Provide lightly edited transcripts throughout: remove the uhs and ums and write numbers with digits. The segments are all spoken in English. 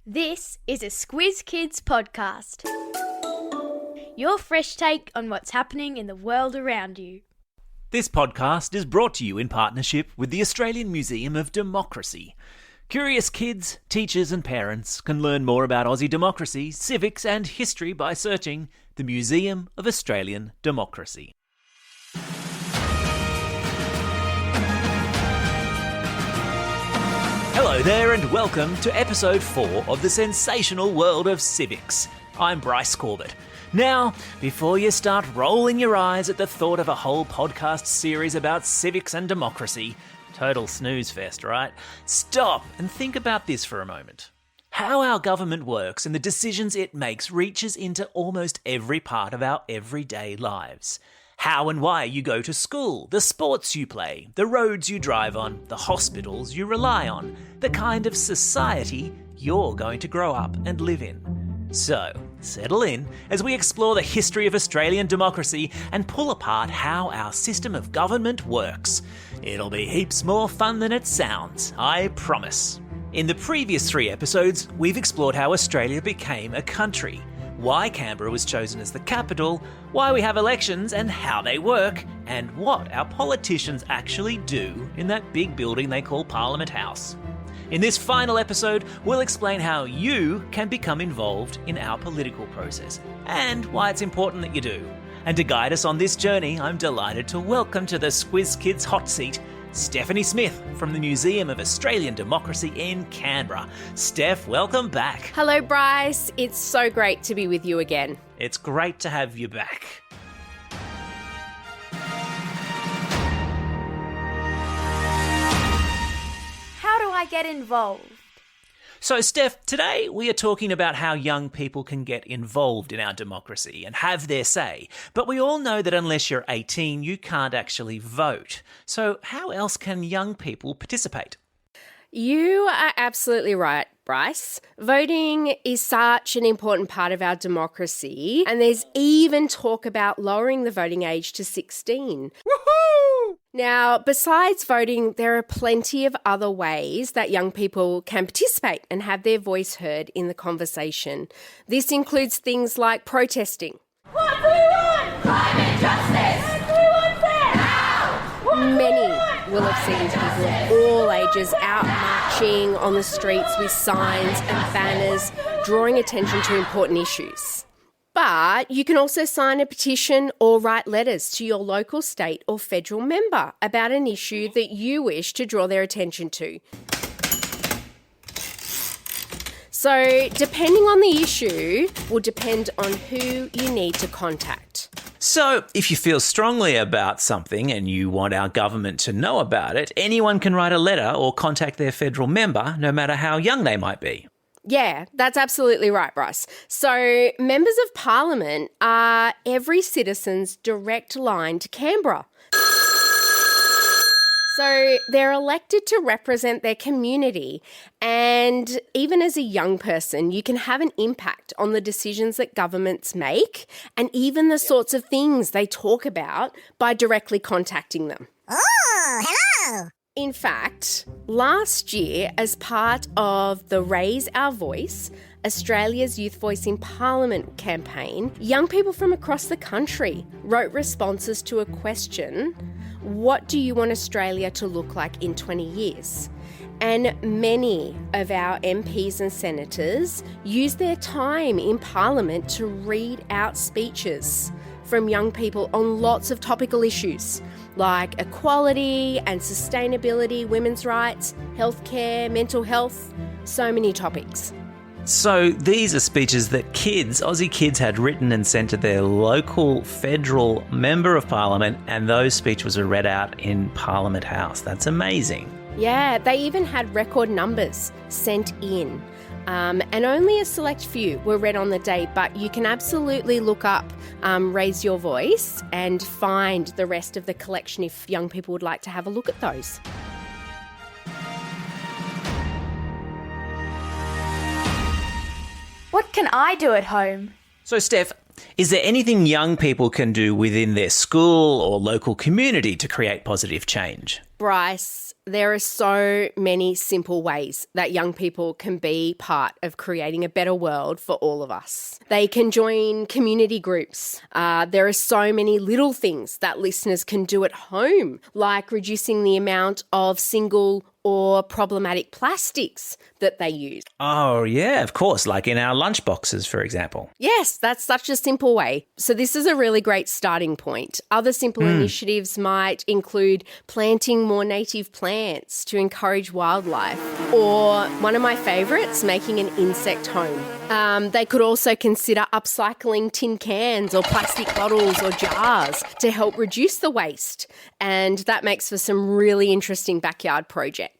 This is a Squiz Kids podcast. Your fresh take on what's happening in the world around you. This podcast is brought to you in partnership with the Australian Museum of Democracy. Curious kids, teachers and parents can learn more about Aussie democracy, civics and history by searching the Museum of Australian Democracy. Hello there and welcome to episode 4 of the sensational world of civics. I'm Bryce Corbett. Now, before you start rolling your eyes at the thought of a whole podcast series about civics and democracy, total snooze fest, right? Stop and think about this for a moment. How our government works and the decisions it makes reaches into almost every part of our everyday lives. How and why you go to school, the sports you play, the roads you drive on, the hospitals you rely on, the kind of society you're going to grow up and live in. So, settle in as we explore the history of Australian democracy and pull apart how our system of government works. It'll be heaps more fun than it sounds, I promise. In the previous 3 episodes, we've explored how Australia became a country, why Canberra was chosen as the capital, why we have elections and how they work, and what our politicians actually do in that big building they call Parliament House. In this final episode, we'll explain how you can become involved in our political process, and why it's important that you do. And to guide us on this journey, I'm delighted to welcome to the Squiz Kids hot seat, Stephanie Smith from the Museum of Australian Democracy in Canberra. Steph, welcome back. Hello, Bryce. It's so great to be with you again. It's great to have you back. How do I get involved? So, Steph, today we are talking about how young people can get involved in our democracy and have their say. But we all know that unless you're 18, you can't actually vote. So how else can young people participate? You are absolutely right, Bryce. Voting is such an important part of our democracy, and there's even talk about lowering the voting age to 16. Woohoo! Now, besides voting, there are plenty of other ways that young people can participate and have their voice heard in the conversation. This includes things like protesting. What do we want? Climate justice! What do we want fair? Now! Many will have seen people of all ages out marching on the streets with signs and banners, drawing attention to important issues. But you can also sign a petition or write letters to your local, state or federal member about an issue that you wish to draw their attention to. So, depending on the issue, will depend on who you need to contact. So, if you feel strongly about something and you want our government to know about it, anyone can write a letter or contact their federal member, no matter how young they might be. Yeah, that's absolutely right, Bryce. So, members of Parliament are every citizen's direct line to Canberra. So they're elected to represent their community, and even as a young person, you can have an impact on the decisions that governments make and even the sorts of things they talk about by directly contacting them. Oh, hello! In fact, last year, as part of the Raise Our Voice, Australia's Youth Voice in Parliament campaign, young people from across the country wrote responses to a question: what do you want Australia to look like in 20 years? And many of our MPs and senators use their time in Parliament to read out speeches from young people on lots of topical issues like equality and sustainability, women's rights, healthcare, mental health, so many topics. So these are speeches that Aussie kids had written and sent to their local federal member of Parliament, and those speeches were read out in Parliament House. That's amazing. Yeah, they even had record numbers sent in. And only a select few were read on the day, but you can absolutely look up Raise Your Voice and find the rest of the collection if young people would like to have a look at those. What can I do at home? So, Steph, is there anything young people can do within their school or local community to create positive change? Bryce, there are so many simple ways that young people can be part of creating a better world for all of us. They can join community groups. There are so many little things that listeners can do at home, like reducing the amount of single or problematic plastics that they use. Oh, yeah, of course, like in our lunchboxes, for example. Yes, that's such a simple way. So this is a really great starting point. Other simple initiatives might include planting more native plants to encourage wildlife, or one of my favourites, making an insect home. They could also consider upcycling tin cans or plastic bottles or jars to help reduce the waste, and that makes for some really interesting backyard projects.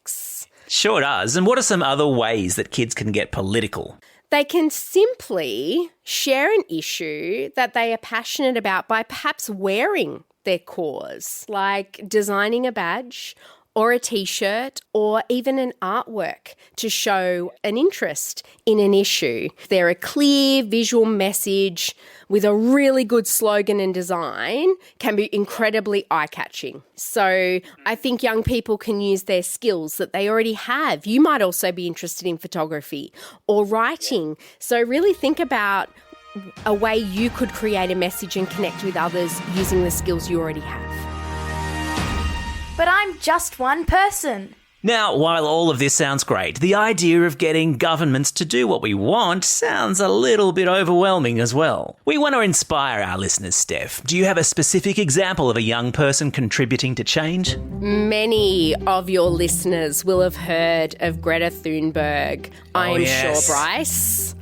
Sure does. And what are some other ways that kids can get political? They can simply share an issue that they are passionate about by perhaps wearing their cause, like designing a badge or a T-shirt or even an artwork to show an interest in an issue. They're a clear visual message with a really good slogan and design can be incredibly eye-catching. So I think young people can use their skills that they already have. You might also be interested in photography or writing. So really think about a way you could create a message and connect with others using the skills you already have. But I'm just one person. Now, while all of this sounds great, the idea of getting governments to do what we want sounds a little bit overwhelming as well. We want to inspire our listeners, Steph. Do you have a specific example of a young person contributing to change? Many of your listeners will have heard of Greta Thunberg, I'm sure, Bryce.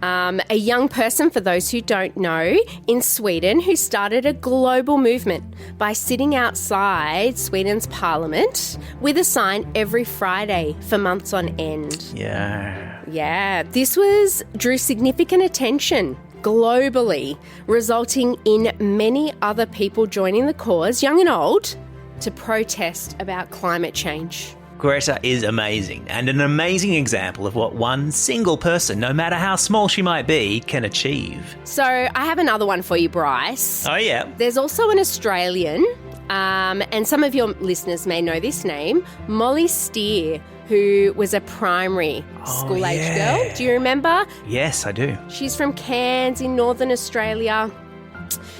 A young person, for those who don't know, in Sweden who started a global movement by sitting outside Sweden's parliament with a sign every Friday for months on end. Yeah, this drew significant attention globally, resulting in many other people joining the cause, young and old, to protest about climate change. Greta is amazing, and an amazing example of what one single person, no matter how small she might be, can achieve. So I have another one for you, Bryce. Oh, yeah. There's also an Australian, and some of your listeners may know this name, Molly Steer, who was a primary school-age girl. Do you remember? Yes, I do. She's from Cairns in Northern Australia.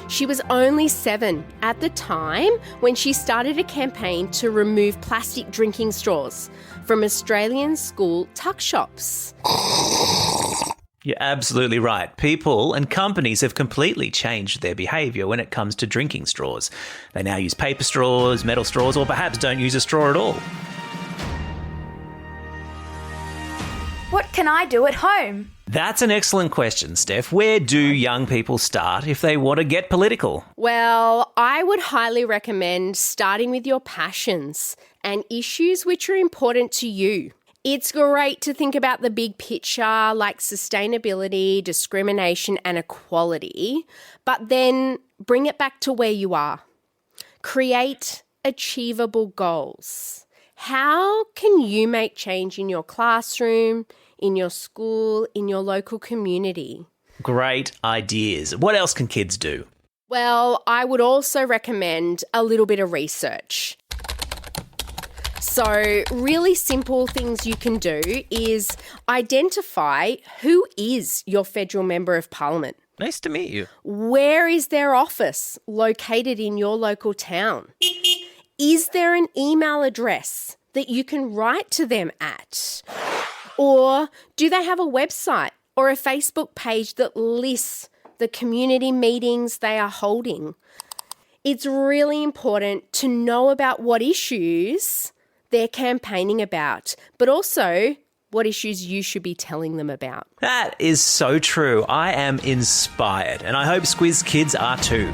She was only 7 at the time when she started a campaign to remove plastic drinking straws from Australian school tuck shops. You're absolutely right. People and companies have completely changed their behaviour when it comes to drinking straws. They now use paper straws, metal straws, or perhaps don't use a straw at all. What can I do at home? That's an excellent question, Steph. Where do young people start if they want to get political? Well, I would highly recommend starting with your passions and issues which are important to you. It's great to think about the big picture like sustainability, discrimination and equality, but then bring it back to where you are. Create achievable goals. How can you make change in your classroom, in your school, in your local community? Great ideas. What else can kids do? Well, I would also recommend a little bit of research. So, really simple things you can do is identify who is your federal member of parliament. Nice to meet you. Where is their office located in your local town? Is there an email address that you can write to them at? Or do they have a website or a Facebook page that lists the community meetings they are holding? It's really important to know about what issues they're campaigning about, but also what issues you should be telling them about. That is so true. I am inspired, and I hope Squiz Kids are too.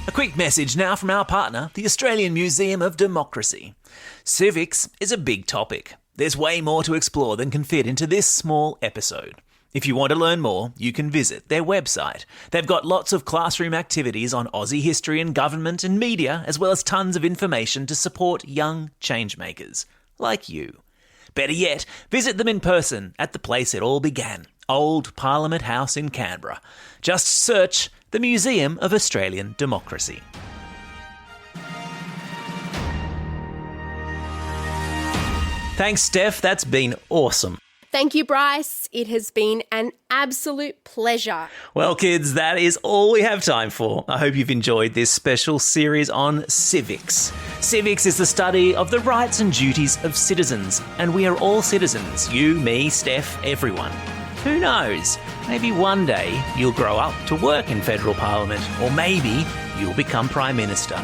A quick message now from our partner, the Australian Museum of Democracy. Civics is a big topic. There's way more to explore than can fit into this small episode. If you want to learn more, you can visit their website. They've got lots of classroom activities on Aussie history and government and media, as well as tons of information to support young changemakers, like you. Better yet, visit them in person at the place it all began, Old Parliament House in Canberra. Just search the Museum of Australian Democracy. Thanks, Steph. That's been awesome. Thank you, Bryce. It has been an absolute pleasure. Well, kids, that is all we have time for. I hope you've enjoyed this special series on civics. Civics is the study of the rights and duties of citizens, and we are all citizens. You, me, Steph, everyone. Who knows? Maybe one day you'll grow up to work in federal parliament, or maybe you'll become Prime Minister.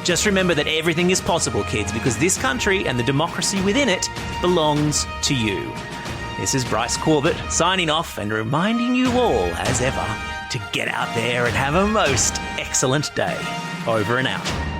Just remember that everything is possible, kids, because this country and the democracy within it belongs to you. This is Bryce Corbett signing off and reminding you all, as ever, to get out there and have a most excellent day. Over and out.